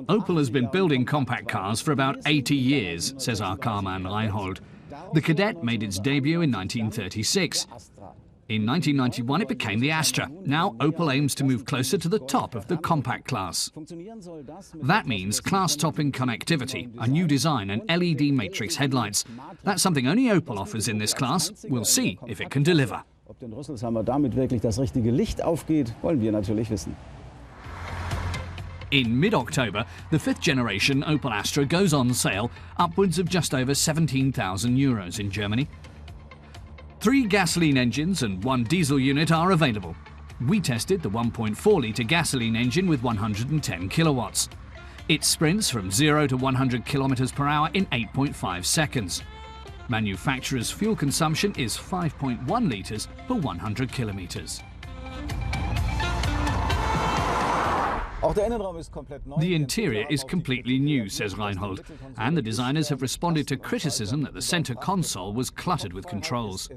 Opel has been building compact cars for about 80 years, says our carman Reinhold. The Kadett made its debut in 1936. In 1991 it became the Astra. Now Opel aims to move closer to the top of the compact class. That means class-topping connectivity, a new design and LED matrix headlights. That's something only Opel offers in this class. We'll see if it can deliver. Ob den Rüsselshammer damit wirklich das richtige Licht aufgeht, wollen wir natürlich wissen. In mid-October, the fifth generation Opel Astra goes on sale, upwards of just over €17,000 in Germany. 3 gasoline engines and 1 diesel unit are available. We tested the 1.4-litre gasoline engine with 110 kilowatts. It sprints from 0 to 100 kilometers per hour in 8.5 seconds. Manufacturer's fuel consumption is 5.1 litres per 100 kilometers. The interior is completely new, says Reinhold, and the designers have responded to criticism that the centre console was cluttered with controls.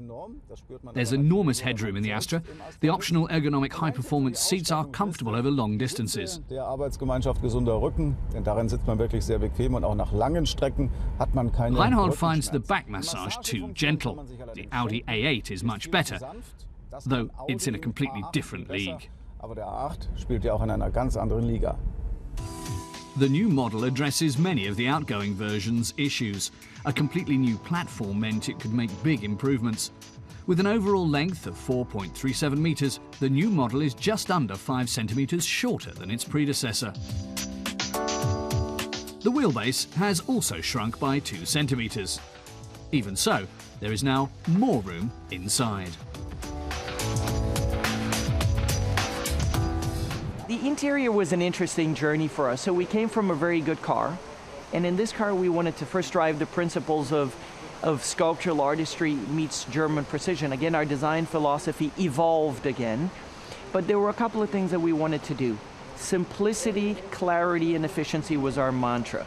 There's enormous headroom in the Astra. The optional ergonomic high-performance seats are comfortable over long distances. Reinhold finds the back massage too gentle. The Audi A8 is much better, though it's in a completely different league. Aber der A8 spielt ja auch in einer ganz anderen Liga. The new model addresses many of the outgoing version's issues. A completely new platform meant it could make big improvements. With an overall length of 4.37 meters, the new model is just under 5 centimeters shorter than its predecessor. The wheelbase has also shrunk by 2 centimeters. Even so, there is now more room inside. The interior was an interesting journey for us. So we came from a very good car, and in this car we wanted to first drive the principles of sculptural artistry meets German precision. Again, our design philosophy evolved again, but there were a couple of things that we wanted to do. Simplicity, clarity, and efficiency was our mantra.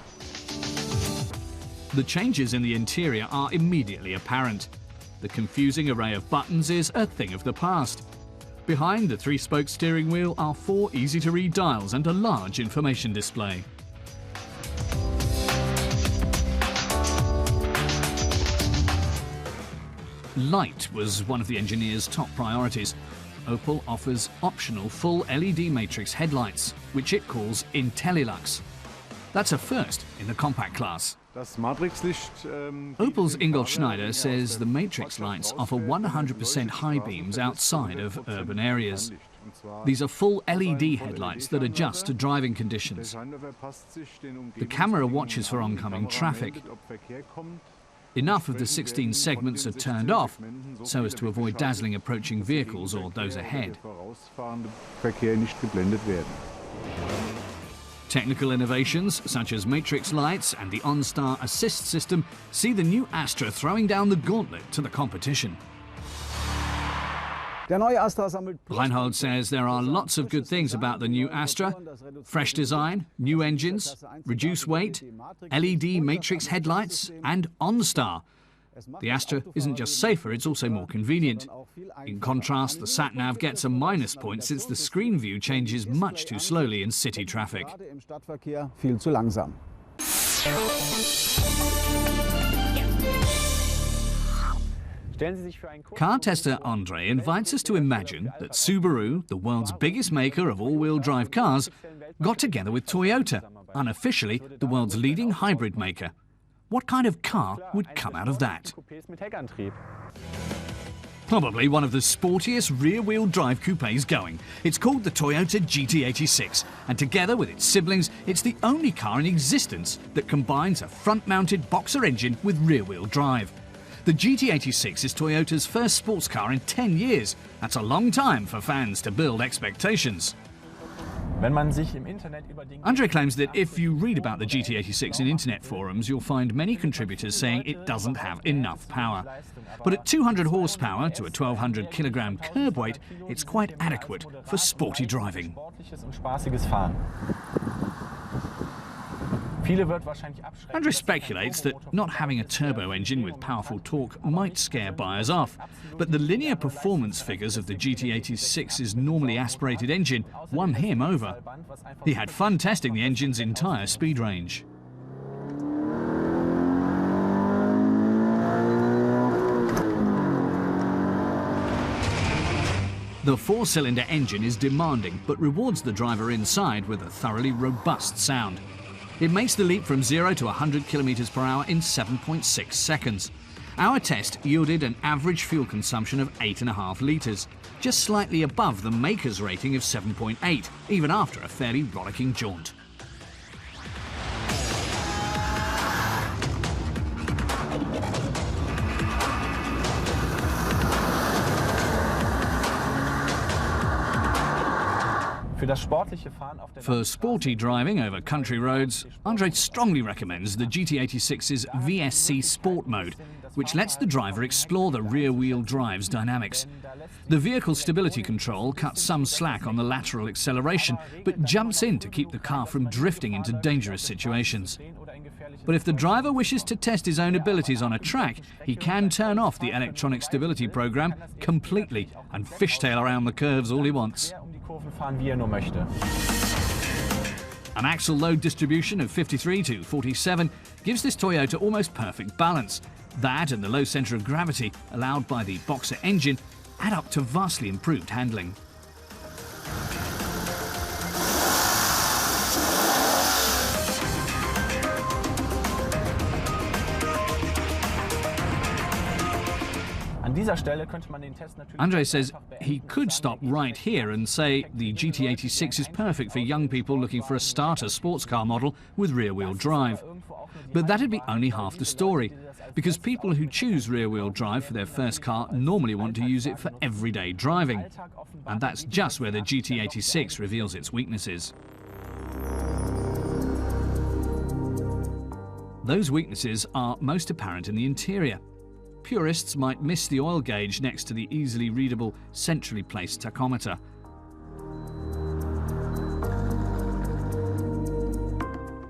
The changes in the interior are immediately apparent. The confusing array of buttons is a thing of the past. Behind the 3-spoke steering wheel are 4 easy-to-read dials and a large information display. Light was one of the engineers' top priorities. Opel offers optional full LED matrix headlights, which it calls IntelliLux. That's a first in the compact class. Opel's Ingolf Schneider says the matrix lights offer 100% high beams outside of urban areas. These are full LED headlights that adjust to driving conditions. The camera watches for oncoming traffic. Enough of the 16 segments are turned off so as to avoid dazzling approaching vehicles or those ahead. Technical innovations, such as matrix lights and the OnStar assist system, see the new Astra throwing down the gauntlet to the competition. Reinhold says there are lots of good things about the new Astra: fresh design, new engines, reduced weight, LED matrix headlights, and OnStar. The Astra isn't just safer, it's also more convenient. In contrast, the sat-nav gets a minus point since the screen view changes much too slowly in city traffic. Car tester Andre invites us to imagine that Subaru, the world's biggest maker of all-wheel drive cars, got together with Toyota, unofficially the world's leading hybrid maker. What kind of car would come out of that? Probably one of the sportiest rear-wheel drive coupes going. It's called the Toyota GT86, and together with its siblings, it's the only car in existence that combines a front-mounted boxer engine with rear-wheel drive. The GT86 is Toyota's first sports car in 10 years. That's a long time for fans to build expectations. Andre claims that if you read about the GT86 in internet forums, you'll find many contributors saying it doesn't have enough power. But at 200 horsepower to a 1,200 kilogram curb weight, it's quite adequate for sporty driving. Andre speculates that not having a turbo engine with powerful torque might scare buyers off, but the linear performance figures of the GT86's normally aspirated engine won him over. He had fun testing the engine's entire speed range. The four-cylinder engine is demanding, but rewards the driver inside with a thoroughly robust sound. It makes the leap from 0 to 100 kilometers per hour in 7.6 seconds. Our test yielded an average fuel consumption of 8.5 litres, just slightly above the maker's rating of 7.8, even after a fairly rollicking jaunt. For sporty driving over country roads, Andre strongly recommends the GT86's VSC Sport mode, which lets the driver explore the rear-wheel drive's dynamics. The vehicle stability control cuts some slack on the lateral acceleration, but jumps in to keep the car from drifting into dangerous situations. But if the driver wishes to test his own abilities on a track, he can turn off the electronic stability program completely and fishtail around the curves all he wants. An axle load distribution of 53 to 47 gives this Toyota almost perfect balance. That and the low centre of gravity allowed by the Boxer engine add up to vastly improved handling. Andre says he could stop right here and say the GT86 is perfect for young people looking for a starter sports car model with rear-wheel drive. But that'd be only half the story, because people who choose rear-wheel drive for their first car normally want to use it for everyday driving. And that's just where the GT86 reveals its weaknesses. Those weaknesses are most apparent in the interior. Purists might miss the oil gauge next to the easily readable, centrally placed tachometer.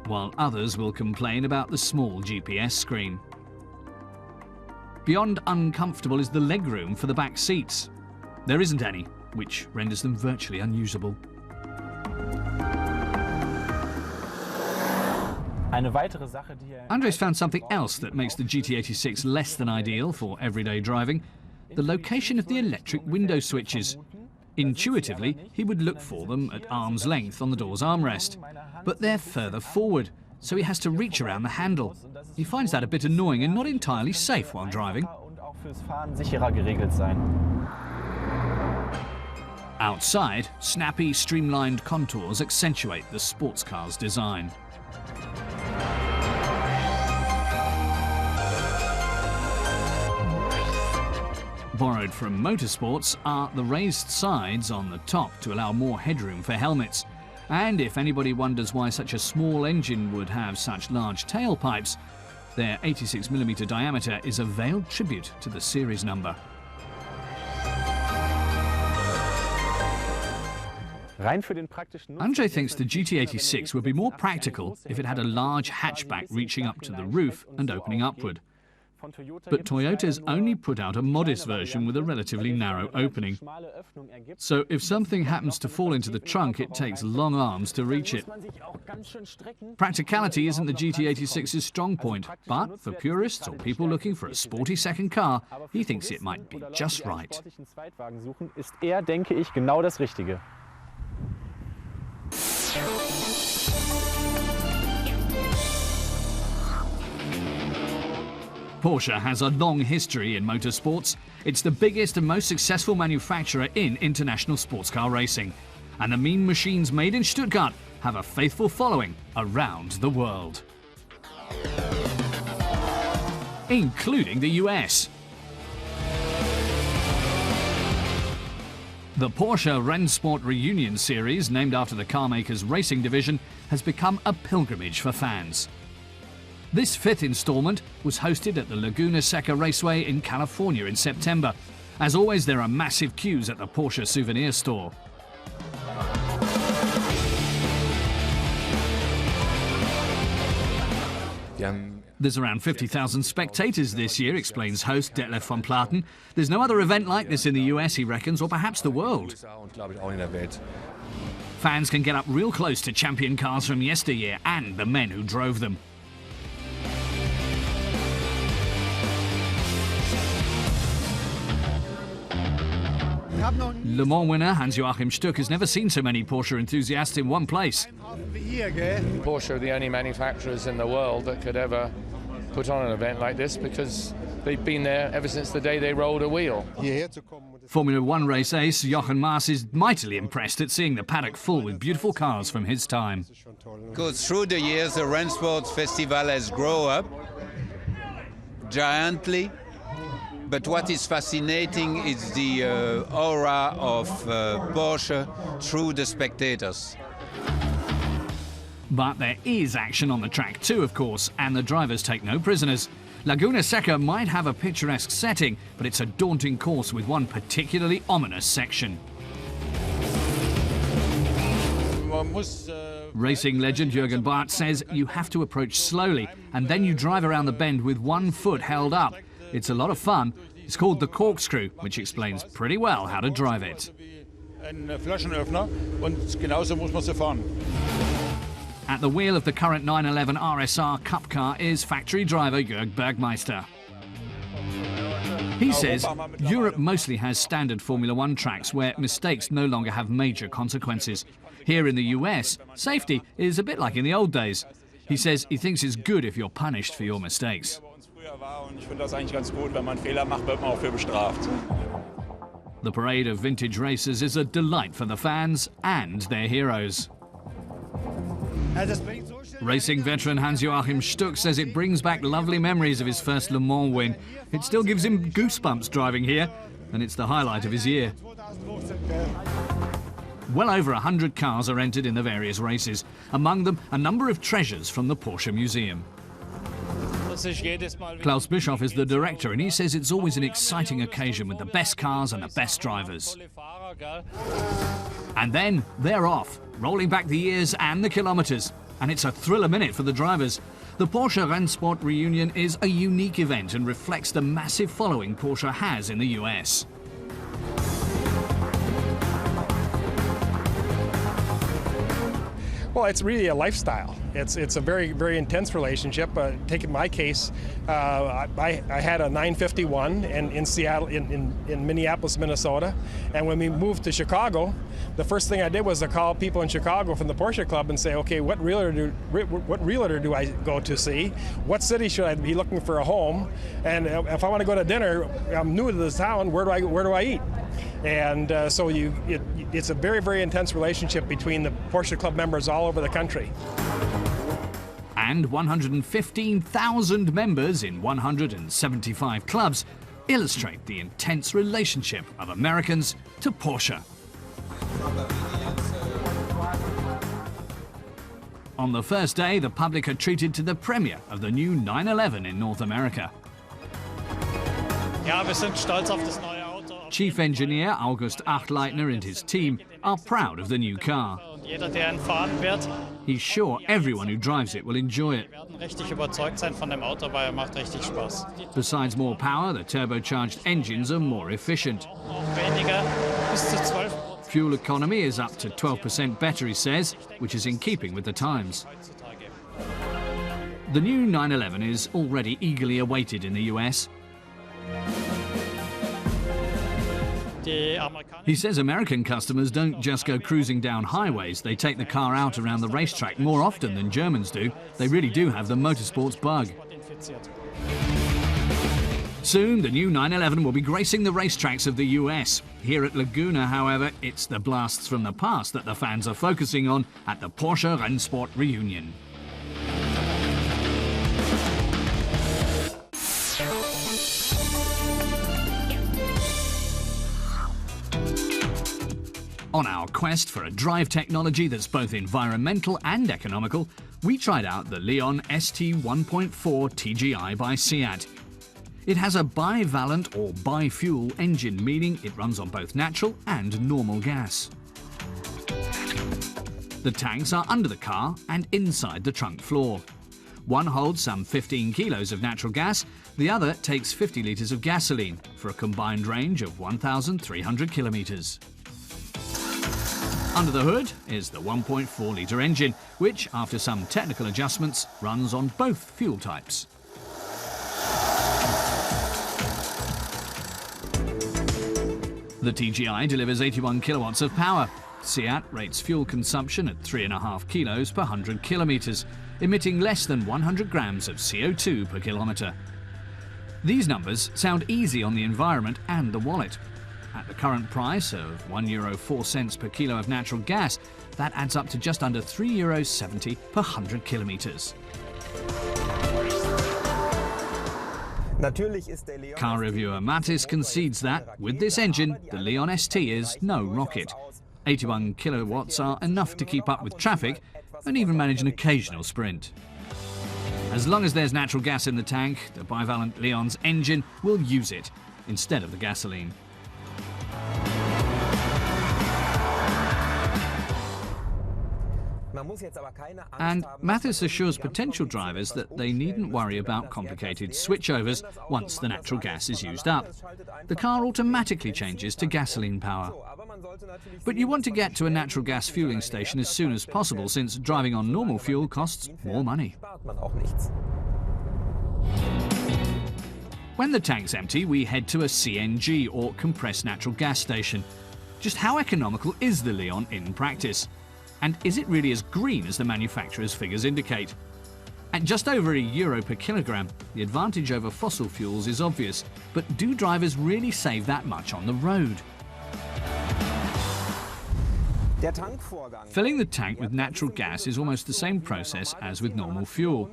While others will complain about the small GPS screen. Beyond uncomfortable is the legroom for the back seats. There isn't any, which renders them virtually unusable. Andres found something else that makes the GT86 less than ideal for everyday driving: the location of the electric window switches. Intuitively, he would look for them at arm's length on the door's armrest, but they're further forward, so he has to reach around the handle. He finds that a bit annoying and not entirely safe while driving. Outside, snappy, streamlined contours accentuate the sports car's design. Borrowed from motorsports are the raised sides on the top to allow more headroom for helmets. And if anybody wonders why such a small engine would have such large tailpipes, their 86mm diameter is a veiled tribute to the series number. Andre thinks the GT86 would be more practical if it had a large hatchback reaching up to the roof and opening upward. But Toyota's only put out a modest version with a relatively narrow opening. So if something happens to fall into the trunk, it takes long arms to reach it. Practicality isn't the GT86's strong point, but for purists or people looking for a sporty second car, he thinks it might be just right. Porsche has a long history in motorsports. It's the biggest and most successful manufacturer in international sports car racing. And the mean machines made in Stuttgart have a faithful following around the world, including the US. The Porsche Rennsport Reunion Series, named after the carmaker's racing division, has become a pilgrimage for fans. This fifth installment was hosted at the Laguna Seca Raceway in California in September. As always, there are massive queues at the Porsche souvenir store. There's around 50,000 spectators this year, explains host Detlef von Platen. There's no other event like this in the US, he reckons, or perhaps the world. Fans can get up real close to champion cars from yesteryear and the men who drove them. Le Mans winner Hans-Joachim Stuck has never seen so many Porsche enthusiasts in one place. Porsche are the only manufacturers in the world that could ever put on an event like this because they've been there ever since the day they rolled a wheel. Formula One race ace Jochen Maas is mightily impressed at seeing the paddock full with beautiful cars from his time. Because through the years the Rennsports Festival has grown up giantly. But what is fascinating is the aura of Porsche through the spectators. But there is action on the track too, of course, and the drivers take no prisoners. Laguna Seca might have a picturesque setting, but it's a daunting course with one particularly ominous section. Racing legend Jürgen Barth says you have to approach slowly and then you drive around the bend with one foot held up. It's a lot of fun. It's called the corkscrew, which explains pretty well how to drive it. At the wheel of the current 911 RSR Cup car is factory driver Jörg Bergmeister. He says Europe mostly has standard Formula One tracks where mistakes no longer have major consequences. Here in the US, safety is a bit like in the old days. He says he thinks it's good if you're punished for your mistakes. The parade of vintage racers is a delight for the fans and their heroes. Racing veteran Hans-Joachim Stuck says it brings back lovely memories of his first Le Mans win. It still gives him goosebumps driving here, and it's the highlight of his year. Well over 100 cars are entered in the various races, among them a number of treasures from the Porsche Museum. Klaus Bischoff is the director, and he says it's always an exciting occasion with the best cars and the best drivers. And then they're off, rolling back the years and the kilometres. And it's a thrill a minute for the drivers. The Porsche Rennsport reunion is a unique event and reflects the massive following Porsche has in the US. Well, it's really a lifestyle. It's a very, very intense relationship. Taking my case, I had a 951 in Seattle, in Minneapolis, Minnesota, and when we moved to Chicago, the first thing I did was to call people in Chicago from the Porsche Club and say, okay, what realtor do I go to see? What city should I be looking for a home? And if I want to go to dinner, I'm new to this town. Where do I eat? And so it's a very, very intense relationship between the Porsche Club members all over the country. And 115,000 members in 175 clubs illustrate the intense relationship of Americans to Porsche. On the first day, the public are treated to the premiere of the new 911 in North America. Ja, wir sind stolz auf das neue Auto. Chief engineer August Achtleitner and his team are proud of the new car. Jeder, der ihn fahren wird, He's sure everyone who drives it will enjoy it. werden richtig überzeugt sein von dem Auto, weil macht richtig Spaß. Besides more power, the turbocharged engines are more efficient. Noch weniger, bis zu 12%. Fuel economy is up to 12% better, he says, which is in keeping with the times. The new 911 is already eagerly awaited in the US. He says American customers don't just go cruising down highways, they take the car out around the racetrack more often than Germans do. They really do have the motorsports bug. Soon, the new 911 will be gracing the racetracks of the US. Here at Laguna, however, it's the blasts from the past that the fans are focusing on at the Porsche Rennsport reunion. On our quest for a drive technology that's both environmental and economical, we tried out the Leon ST 1.4 TGI by Seat. It has a bivalent or bi-fuel engine, meaning it runs on both natural and normal gas. The tanks are under the car and inside the trunk floor. One holds some 15 kilos of natural gas, the other takes 50 litres of gasoline for a combined range of 1,300 kilometres. Under the hood is the 1.4-litre engine, which, after some technical adjustments, runs on both fuel types. The TGI delivers 81 kilowatts of power. Seat rates fuel consumption at 3.5 kilos per 100 kilometres, emitting less than 100 grams of CO2 per kilometre. These numbers sound easy on the environment and the wallet. At the current price of €1.04 per kilo of natural gas, that adds up to just under €3.70 per 100 kilometres. Car reviewer Mattis concedes that, with this engine, the Leon ST is no rocket. 81 kilowatts are enough to keep up with traffic and even manage an occasional sprint. As long as there's natural gas in the tank, the bivalent Leon's engine will use it instead of the gasoline. And Mattis assures potential drivers that they needn't worry about complicated switchovers once the natural gas is used up. The car automatically changes to gasoline power. But you want to get to a natural gas fueling station as soon as possible, since driving on normal fuel costs more money. When the tank's empty, we head to a CNG, or compressed natural gas station. Just how economical is the Leon in practice? And is it really as green as the manufacturer's figures indicate? At just over €1 per kilogram, the advantage over fossil fuels is obvious, but do drivers really save that much on the road? Filling the tank with natural gas is almost the same process as with normal fuel.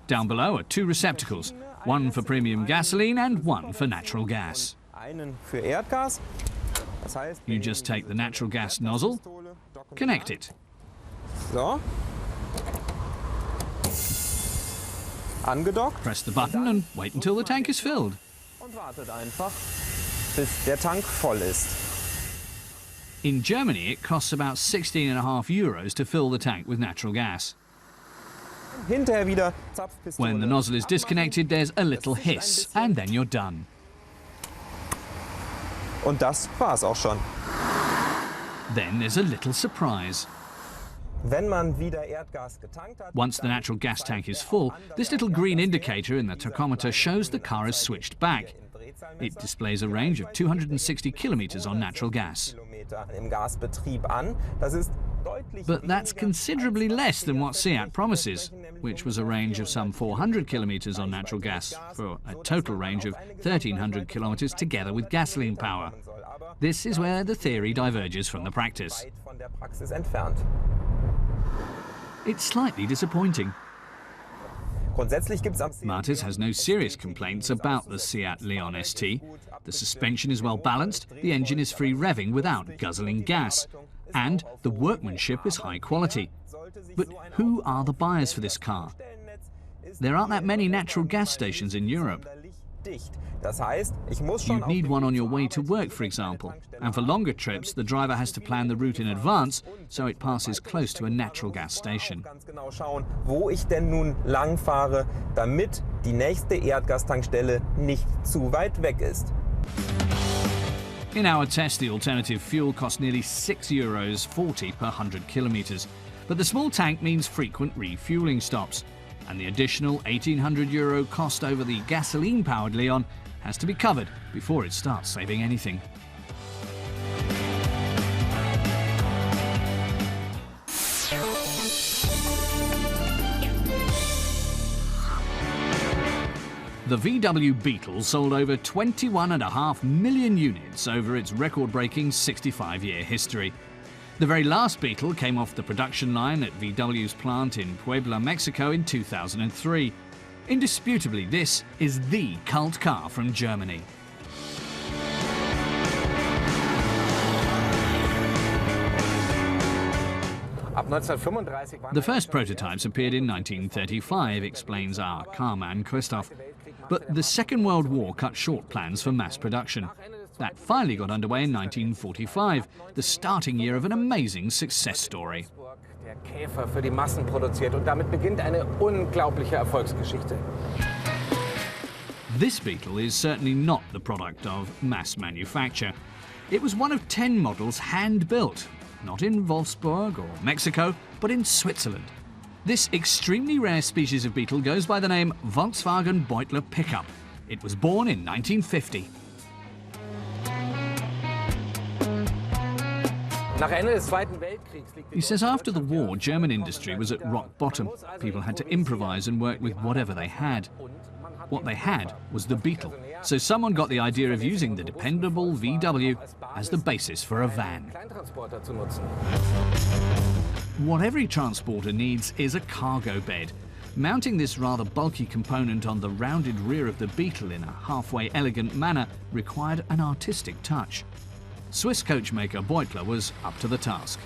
Down below are two receptacles, one for premium gasoline and one for natural gas. You just take the natural gas nozzle, connect it. Press the button and wait until the tank is filled. In Germany, it costs about €16.50 to fill the tank with natural gas. When the nozzle is disconnected, there's a little hiss, and then you're done. Und das war's auch schon. Then there's a little surprise. Once the natural gas tank is full, this little green indicator in the tachometer shows the car is switched back. It displays a range of 260 kilometers on natural gas. But that's considerably less than what Seat promises, which was a range of some 400 kilometers on natural gas, for a total range of 1,300 kilometers together with gasoline power. This is where the theory diverges from the practice. It's slightly disappointing. Mattis has no serious complaints about the Seat Leon ST. The suspension is well balanced, the engine is free revving without guzzling gas, and the workmanship is high quality. But who are the buyers for this car? There aren't that many natural gas stations in Europe. You'd need one on your way to work, for example, and for longer trips the driver has to plan the route in advance so it passes close to a natural gas station. Wo ich denn nun lang fahre, damit die nächste Erdgastankstelle nicht zu weit weg ist. In our test, the alternative fuel cost nearly €6.40 per 100 kilometres, but the small tank means frequent refuelling stops, and the additional €1,800 cost over the gasoline-powered Leon has to be covered before it starts saving anything. The VW Beetle sold over 21.5 million units over its record-breaking 65-year history. The very last Beetle came off the production line at VW's plant in Puebla, Mexico in 2003. Indisputably, this is the cult car from Germany. The first prototypes appeared in 1935, explains our carman Christoph. But the Second World War cut short plans for mass production. That finally got underway in 1945, the starting year of an amazing success story. Käfer für die Massen produziert und damit beginnt eine unglaubliche Erfolgsgeschichte. This Beetle is certainly not the product of mass manufacture. It was one of 10 models hand-built, not in Wolfsburg or Mexico, but in Switzerland. This extremely rare species of beetle goes by the name Volkswagen Beutler Pickup. It was born in 1950. He says after the war, German industry was at rock bottom. People had to improvise and work with whatever they had. What they had was the Beetle. So someone got the idea of using the dependable VW as the basis for a van. What every transporter needs is a cargo bed. Mounting this rather bulky component on the rounded rear of the Beetle in a halfway elegant manner required an artistic touch. Swiss coachmaker Beutler was up to the task.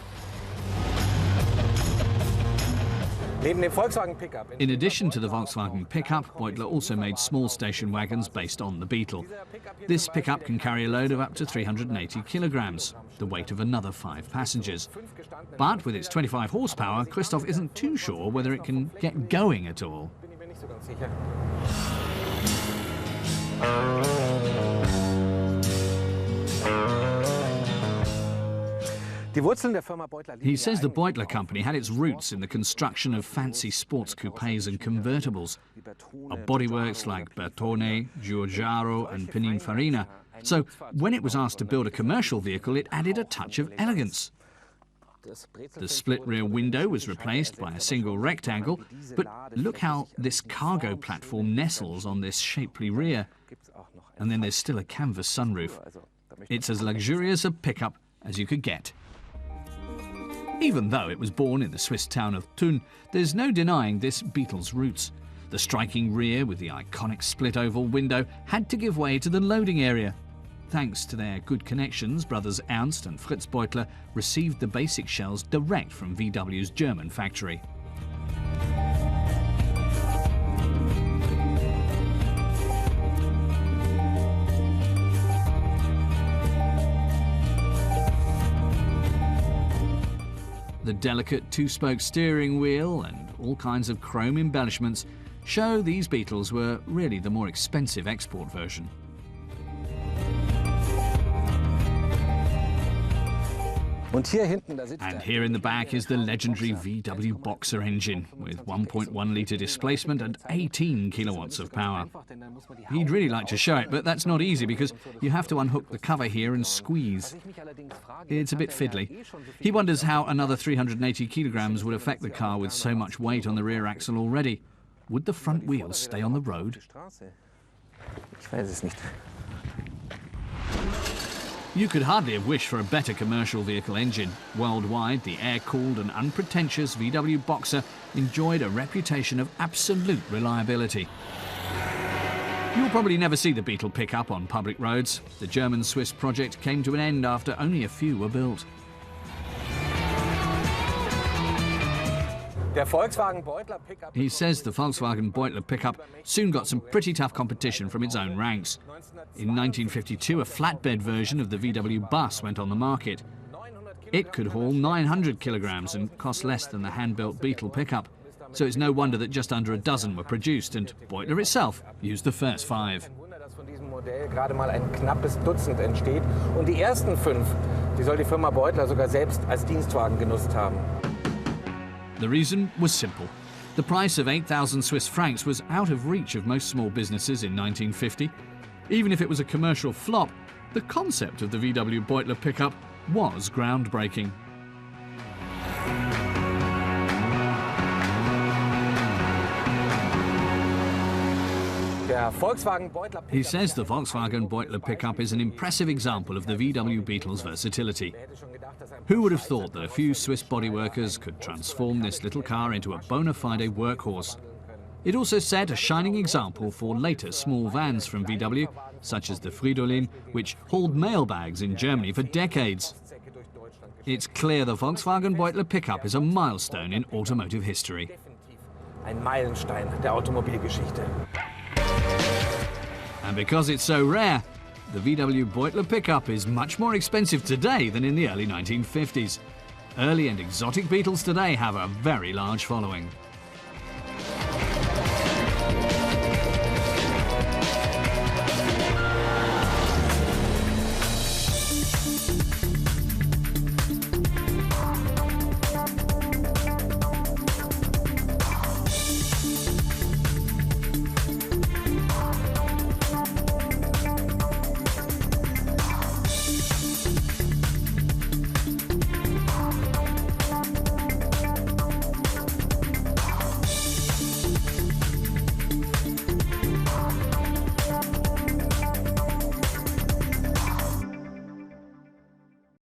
In addition to the Volkswagen Pickup, Beutler also made small station wagons based on the Beetle. This pickup can carry a load of up to 380 kilograms, the weight of another 5 passengers. But with its 25 horsepower, Christoph isn't too sure whether it can get going at all. He says the Beutler company had its roots in the construction of fancy sports coupes and convertibles, of bodyworks like Bertone, Giugiaro and Pininfarina. So when it was asked to build a commercial vehicle, it added a touch of elegance. The split rear window was replaced by a single rectangle, but look how this cargo platform nestles on this shapely rear. And then there's still a canvas sunroof. It's as luxurious a pickup as you could get. Even though it was born in the Swiss town of Thun, there's no denying this Beetle's roots. The striking rear with the iconic split oval window had to give way to the loading area. Thanks to their good connections, brothers Ernst and Fritz Beutler received the basic shells direct from VW's German factory. The delicate two-spoke steering wheel and all kinds of chrome embellishments show these Beetles were really the more expensive export version. And here in the back is the legendary VW Boxer engine with 1.1-litre displacement and 18 kilowatts of power. He'd really like to show it, but that's not easy because you have to unhook the cover here and squeeze. It's a bit fiddly. He wonders how another 380 kilograms would affect the car with so much weight on the rear axle already. Would the front wheels stay on the road? You could hardly have wished for a better commercial vehicle engine. Worldwide, the air-cooled and unpretentious VW Boxer enjoyed a reputation of absolute reliability. You'll probably never see the Beetle pickup on public roads. The German-Swiss project came to an end after only a few were built. He says the Volkswagen Beutler pickup soon got some pretty tough competition from its own ranks. In 1952, a flatbed version of the VW bus went on the market. It could haul 900 kilograms and cost less than the hand-built Beetle pickup. So it's no wonder that just under a dozen were produced, and Beutler itself used the first 5. Gerade mal ein knappes Dutzend entsteht und die ersten 5, die soll die Firma Beutler sogar selbst als Dienstwagen genutzt haben. The reason was simple. The price of 8,000 Swiss francs was out of reach of most small businesses in 1950. Even if it was a commercial flop, the concept of the VW Beutler pickup was groundbreaking. He says the Volkswagen Beutler pickup is an impressive example of the VW Beetle's versatility. Who would have thought that a few Swiss bodyworkers could transform this little car into a bona fide workhorse? It also set a shining example for later small vans from VW, such as the Fridolin, which hauled mailbags in Germany for decades. It's clear the Volkswagen Beutler pickup is a milestone in automotive history. Ein Meilenstein der Automobilgeschichte. And because it's so rare, the VW Beutler pickup is much more expensive today than in the early 1950s. Early and exotic Beetles today have a very large following.